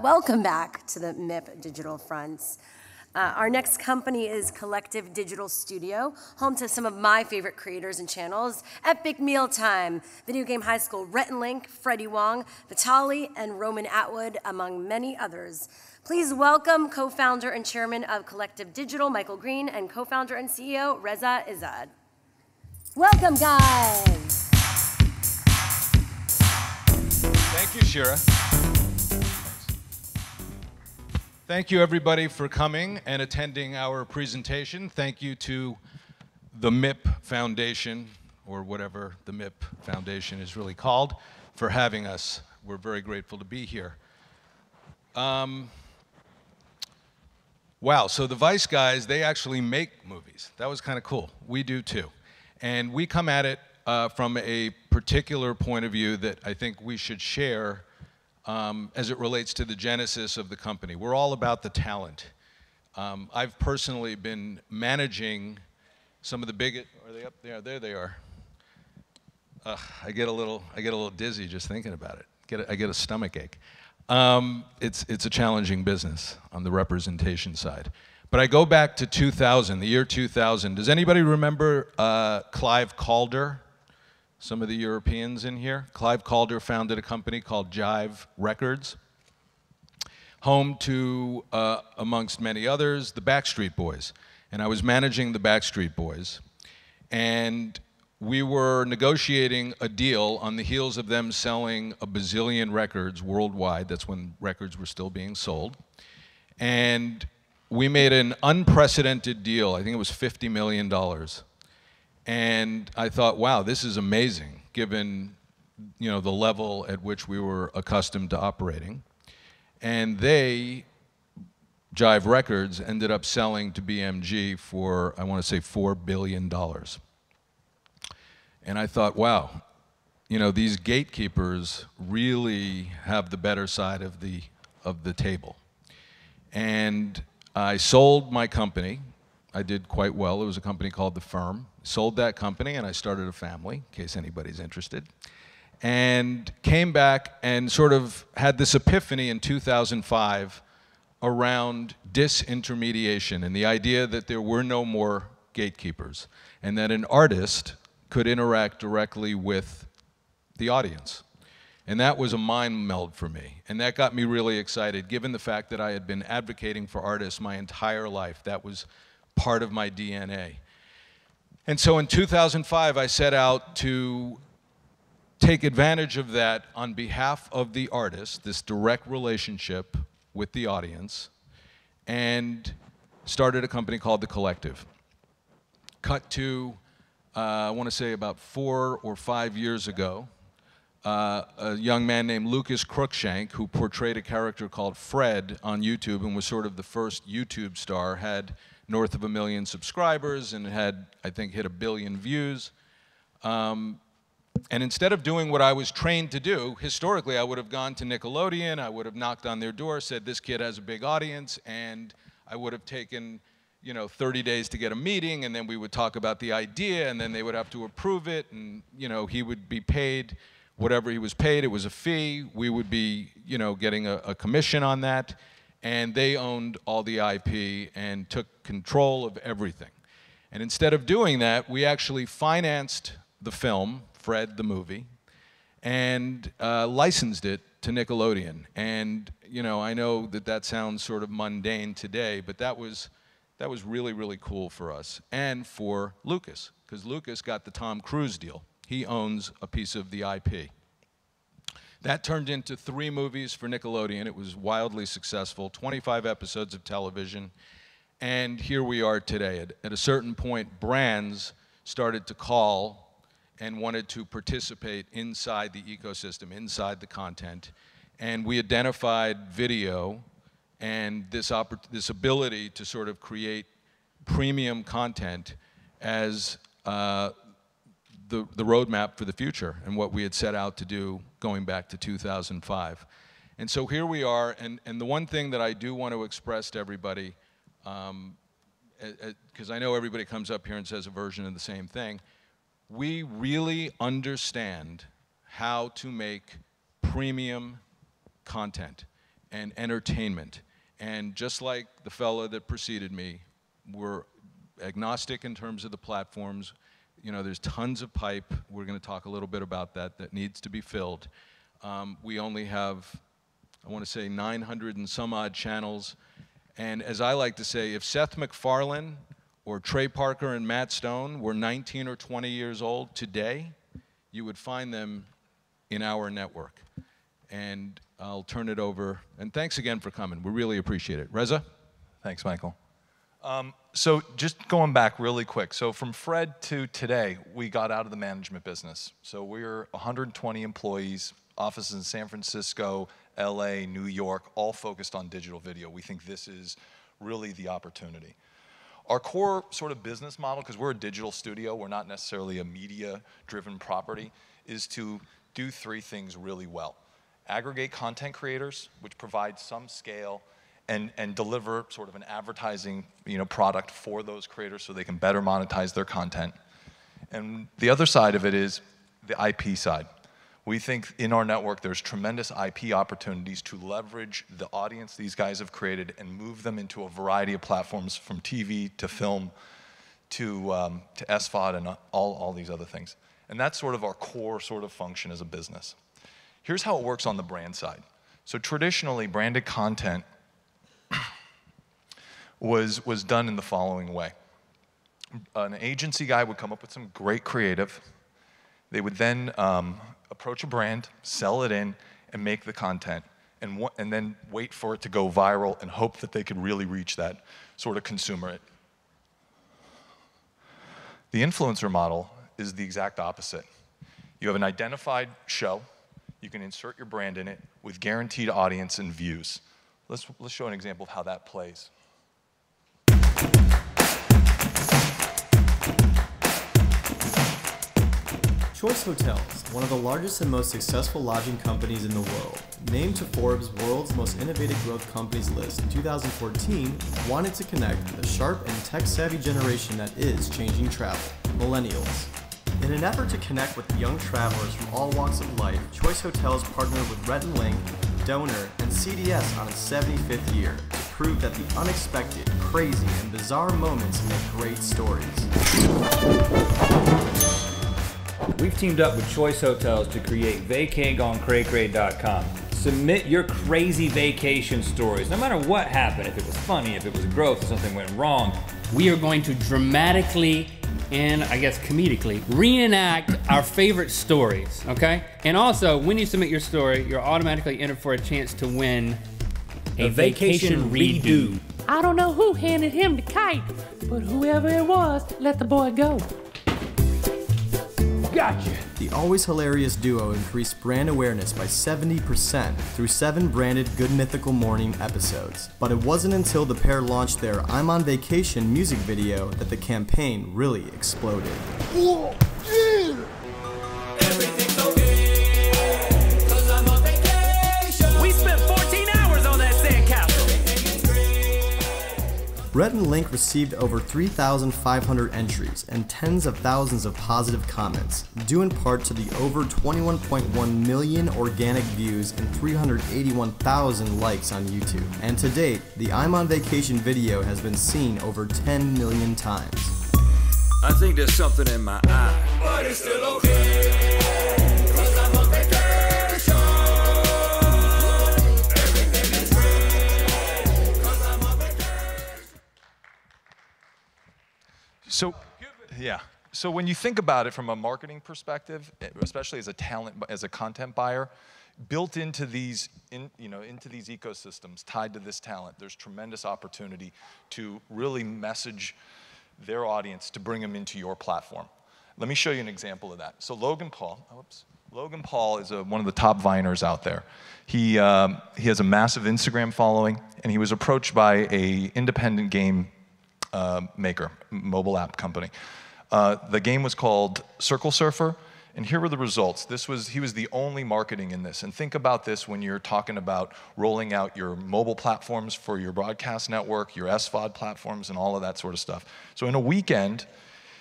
Welcome back to the MIP Digital Fronts. Our next company is Collective Digital Studio, home to some of my favorite creators and channels: Epic Mealtime, Video Game High School, Rhett and Link, Freddie Wong, Vitali, and Roman Atwood, among many others. Please welcome co-founder and chairman of Collective Digital, Michael Green, and co-founder and CEO, Reza Izad. Welcome, guys. Thank you, Shira. Thank you, everybody, for coming and attending our presentation. Thank you to the MIP Foundation, or whatever the MIP Foundation is really called, for having us. We're very grateful to be here. Wow, so the Vice guys, they actually make movies. That was kind of cool. We do too. And we come at it from a particular point of view that I think we should share as it relates to the genesis of the company. We're all about the talent. I've personally been managing some of the biggest. Are they up there? There they are. I get a little dizzy just thinking about it. I get a stomach ache. It's a challenging business on the representation side. But I go back to 2000, the year 2000. Does anybody remember Clive Calder? Some of the Europeans in here. Clive Calder founded a company called Jive Records, home to, amongst many others, the Backstreet Boys. And I was managing the Backstreet Boys. And we were negotiating a deal on the heels of them selling a bazillion records worldwide. That's when records were still being sold. And we made an unprecedented deal. I think it was $50 million. And I thought, wow, this is amazing, given the level at which we were accustomed to operating. And they, Jive Records, ended up selling to BMG for, I want to say, $4 billion. And I thought, wow, these gatekeepers really have the better side of the table. And I sold my company. I did quite well. It was a company called The Firm. Sold that company, and I started a family, in case anybody's interested. And came back and sort of had this epiphany in 2005 around disintermediation and the idea that there were no more gatekeepers and that an artist could interact directly with the audience. And that was a mind meld for me. And that got me really excited, given the fact that I had been advocating for artists my entire life. That was part of my DNA. And so in 2005, I set out to take advantage of that on behalf of the artist, this direct relationship with the audience, and started a company called The Collective. Cut to, I want to say about 4 or 5 years ago, a young man named Lucas Cruikshank, who portrayed a character called Fred on YouTube and was sort of the first YouTube star, had north of 1 million subscribers and had, I think, hit 1 billion views. And instead of doing what I was trained to do, historically I would have gone to Nickelodeon, I would have knocked on their door, said this kid has a big audience, and I would have taken 30 days to get a meeting, and then we would talk about the idea, and then they would have to approve it, and he would be paid whatever he was paid. It was a fee. We would be getting a commission on that. And they owned all the IP and took control of everything. And instead of doing that, we actually financed the film, Fred the movie, and licensed it to Nickelodeon. And I know that sounds sort of mundane today, but that was really, really cool for us and for Lucas, because Lucas got the Tom Cruise deal. He owns a piece of the IP. That turned into 3 movies for Nickelodeon. It was wildly successful, 25 episodes of television, and here we are today. At a certain point, brands started to call and wanted to participate inside the ecosystem, inside the content, and we identified video and this ability to sort of create premium content as the roadmap for the future and what we had set out to do going back to 2005. And so here we are, and the one thing that I do want to express to everybody, because I know everybody comes up here and says a version of the same thing, we really understand how to make premium content. and entertainment. And just like the fella that preceded me, we're agnostic in terms of the platforms. You know, there's tons of pipe. We're going to talk a little bit about that needs to be filled. We only have, I want to say, 900 and some odd channels. And as I like to say, if Seth MacFarlane or Trey Parker and Matt Stone were 19 or 20 years old today, you would find them in our network. And I'll turn it over. And thanks again for coming. We really appreciate it. Reza? Thanks, Michael. So just going back really quick. So from Fred to today, we got out of the management business. So we're 120 employees, offices in San Francisco, LA, New York, all focused on digital video. We think this is really the opportunity. Our core sort of business model, because we're a digital studio, we're not necessarily a media-driven property, is to do three things really well. Aggregate content creators, which provide some scale, and deliver sort of an advertising product for those creators so they can better monetize their content. And the other side of it is the IP side. We think in our network there's tremendous IP opportunities to leverage the audience these guys have created and move them into a variety of platforms, from TV to film to SVOD and all these other things. And that's sort of our core sort of function as a business. Here's how it works on the brand side. So traditionally, branded content was done in the following way. An agency guy would come up with some great creative. They would then approach a brand, sell it in, and make the content, and then wait for it to go viral and hope that they could really reach that sort of consumer. The influencer model is the exact opposite. You have an identified show. You can insert your brand in it with guaranteed audience and views. Let's show an example of how that plays. Choice Hotels, one of the largest and most successful lodging companies in the world, named to Forbes' World's Most Innovative Growth Companies list in 2014, wanted to connect with the sharp and tech-savvy generation that is changing travel, millennials. In an effort to connect with young travelers from all walks of life, Choice Hotels partnered with Rhett & Link, Donor, and CDS on its 75th year to prove that the unexpected, crazy, and bizarre moments make great stories. We've teamed up with Choice Hotels to create VacayGoneCrayCray.com. Submit your crazy vacation stories, no matter what happened, if it was funny, if it was gross, if something went wrong. We are going to dramatically and I guess comedically reenact our favorite stories, okay? And also, when you submit your story, you're automatically entered for a chance to win a vacation redo. I don't know who handed him the kite, but whoever it was, let the boy go. Gotcha. The always hilarious duo increased brand awareness by 70% through 7 branded Good Mythical Morning episodes. But it wasn't until the pair launched their I'm on Vacation music video that the campaign really exploded. Whoa, yeah. Everything's okay, 'cause I'm on vacation. We spent 14 hours on that sandcastle. Rhett & Link received over 3,500 entries and tens of thousands of positive comments, due in part to the over 21.1 million organic views and 381,000 likes on YouTube. And to date, the I'm on Vacation video has been seen over 10 million times. I think there's something in my eye, but it's still okay, 'cause I'm on vacation. Everything is great, 'cause I'm on vacation. So, yeah. So when you think about it from a marketing perspective, especially as a content buyer, built into these, into these ecosystems tied to this talent, there's tremendous opportunity to really message their audience to bring them into your platform. Let me show you an example of that. So Logan Paul, Logan Paul is one of the top Viners out there. He has a massive Instagram following, and he was approached by an independent game maker, mobile app company. The game was called Circle Surfer, and here were the results. He was the only marketing in this. And think about this when you're talking about rolling out your mobile platforms for your broadcast network, your SVOD platforms, and all of that sort of stuff. So in a weekend,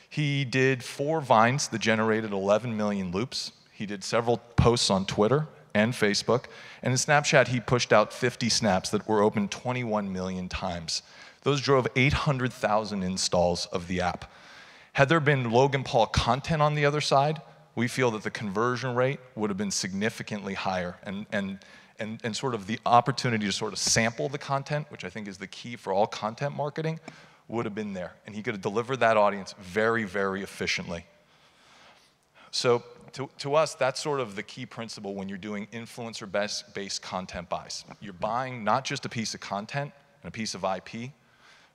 he did 4 vines that generated 11 million loops. He did several posts on Twitter, and Facebook. And in Snapchat, he pushed out 50 snaps that were opened 21 million times. Those drove 800,000 installs of the app. Had there been Logan Paul content on the other side, we feel that the conversion rate would have been significantly higher, and sort of the opportunity to sort of sample the content, which I think is the key for all content marketing, would have been there. And he could have delivered that audience very, very efficiently. So to us, that's sort of the key principle when you're doing influencer-based content buys. You're buying not just a piece of content and a piece of IP,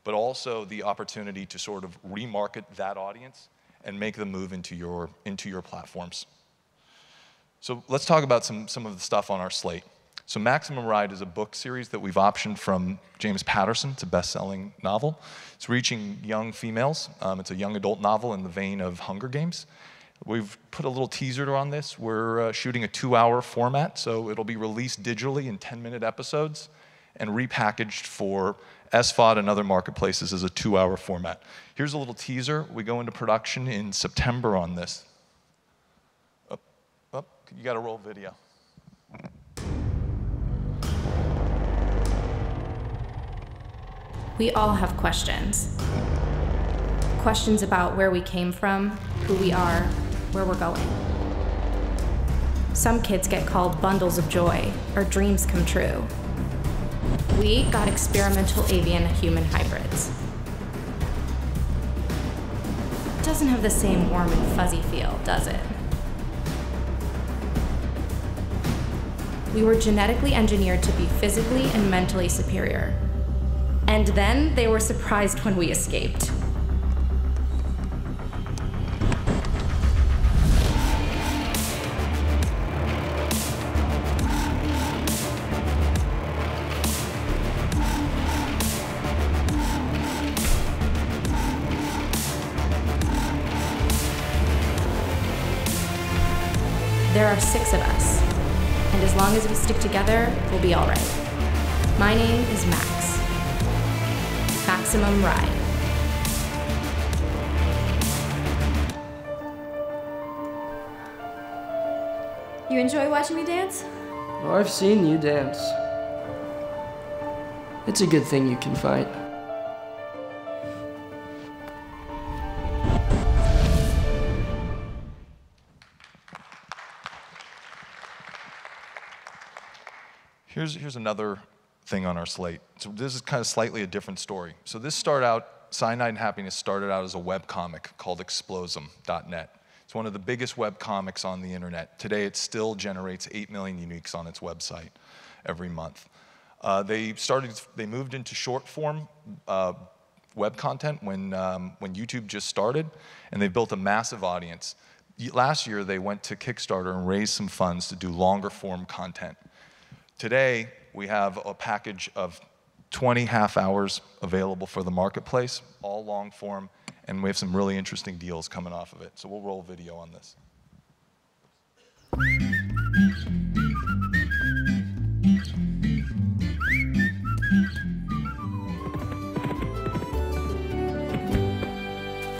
but also the opportunity to sort of remarket that audience and make them move into your platforms. So let's talk about some of the stuff on our slate. So Maximum Ride is a book series that we've optioned from James Patterson. It's a best-selling novel. It's reaching young females. It's a young adult novel in the vein of Hunger Games. We've put a little teaser on this. We're shooting a 2-hour format, so it'll be released digitally in 10-minute episodes and repackaged for SVOD and other marketplaces as a 2-hour format. Here's a little teaser. We go into production in September on this. You got to roll video. We all have questions. Questions about where we came from, who we are, where we're going. Some kids get called bundles of joy or dreams come true. We got experimental avian-human hybrids. It doesn't have the same warm and fuzzy feel, does it? We were genetically engineered to be physically and mentally superior. And then they were surprised when we escaped. There are 6 of us, and as long as we stick together, we'll be all right. My name is Max. Maximum Ride. You enjoy watching me dance? Oh, I've seen you dance. It's a good thing you can fight. Here's another thing on our slate. So this is kind of slightly a different story. So this Cyanide Happiness started out as a webcomic called Explosum.net. It's one of the biggest webcomics on the internet. Today it still generates 8 million uniques on its website every month. They moved into short form web content when YouTube just started, and they built a massive audience. Last year they went to Kickstarter and raised some funds to do longer form content. Today, we have a package of 20 half hours available for the marketplace, all long form, and we have some really interesting deals coming off of it. So we'll roll video on this.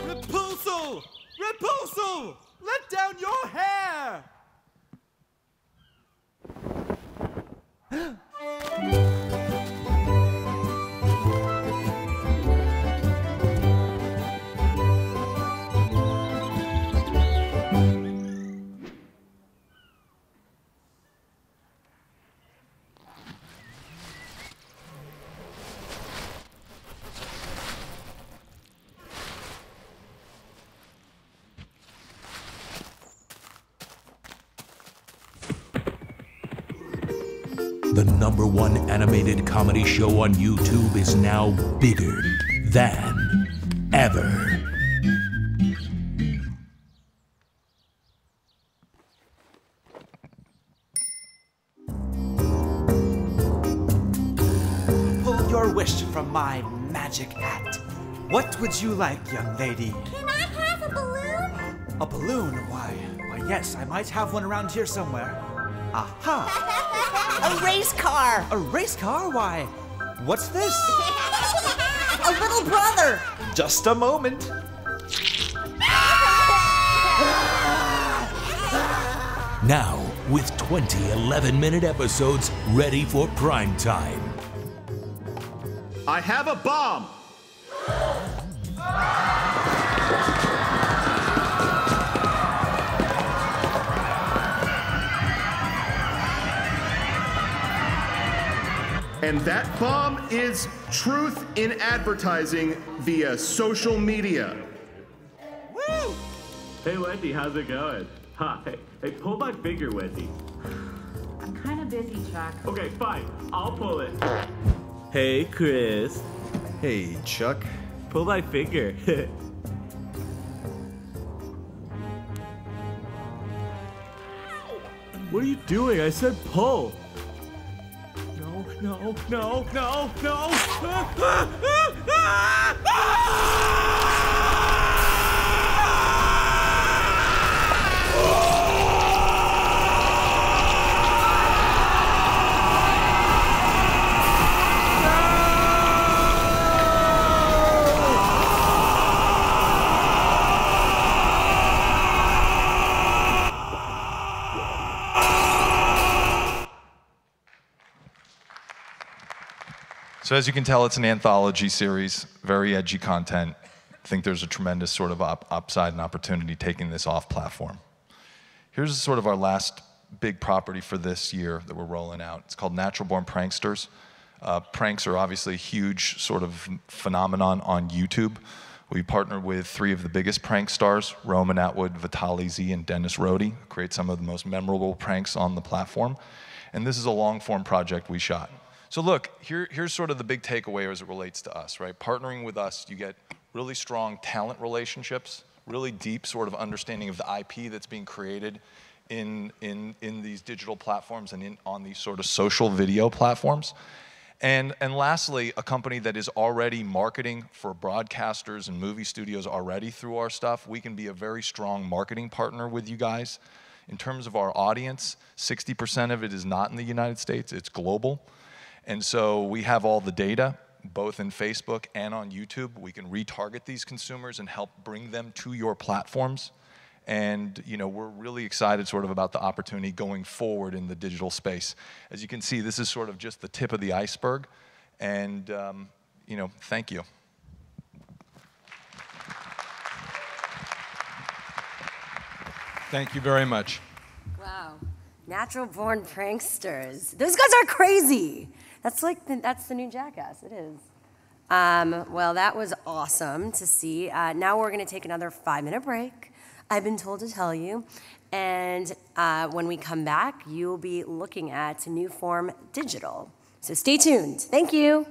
Rapunzel! Rapunzel! Let down your hair! The #1 animated comedy show on YouTube is now bigger than ever. Pull your wish from my magic hat. What would you like, young lady? Can I have a balloon? A balloon? Why, yes, I might have one around here somewhere. Aha! A race car! A race car? Why, what's this? A little brother! Just a moment. Now, with 20 11-minute episodes ready for prime time. I have a bomb! And that bomb is truth in advertising via social media. Woo! Hey, Wendy, how's it going? Hi. Hey, pull my finger, Wendy. I'm kind of busy, Chuck. Okay, fine. I'll pull it. Hey, Chris. Hey, Chuck. Pull my finger. What are you doing? I said pull. No, no, no, no. So as you can tell, it's an anthology series, very edgy content. I think there's a tremendous sort of upside and opportunity taking this off platform. Here's sort of our last big property for this year that we're rolling out. It's called Natural Born Pranksters. Pranks are obviously a huge sort of phenomenon on YouTube. We partnered with 3 of the biggest prank stars, Roman Atwood, Vitaly Z, and Dennis Rohde, who create some of the most memorable pranks on the platform. And this is a long-form project we shot. So look, here's sort of the big takeaway as it relates to us, right? Partnering with us, you get really strong talent relationships, really deep sort of understanding of the IP that's being created in these digital platforms and on these sort of social video platforms. And lastly, a company that is already marketing for broadcasters and movie studios already through our stuff. We can be a very strong marketing partner with you guys. In terms of our audience, 60% of it is not in the United States, it's global. And so we have all the data, both in Facebook and on YouTube. We can retarget these consumers and help bring them to your platforms. And we're really excited sort of about the opportunity going forward in the digital space. As you can see, this is sort of just the tip of the iceberg. And thank you. Thank you very much. Wow. Natural Born Pranksters. Those guys are crazy. That's the new Jackass. It is. Well, that was awesome to see. Now we're going to take another 5-minute break. I've been told to tell you. And when we come back, you'll be looking at New Form Digital. So stay tuned. Thank you.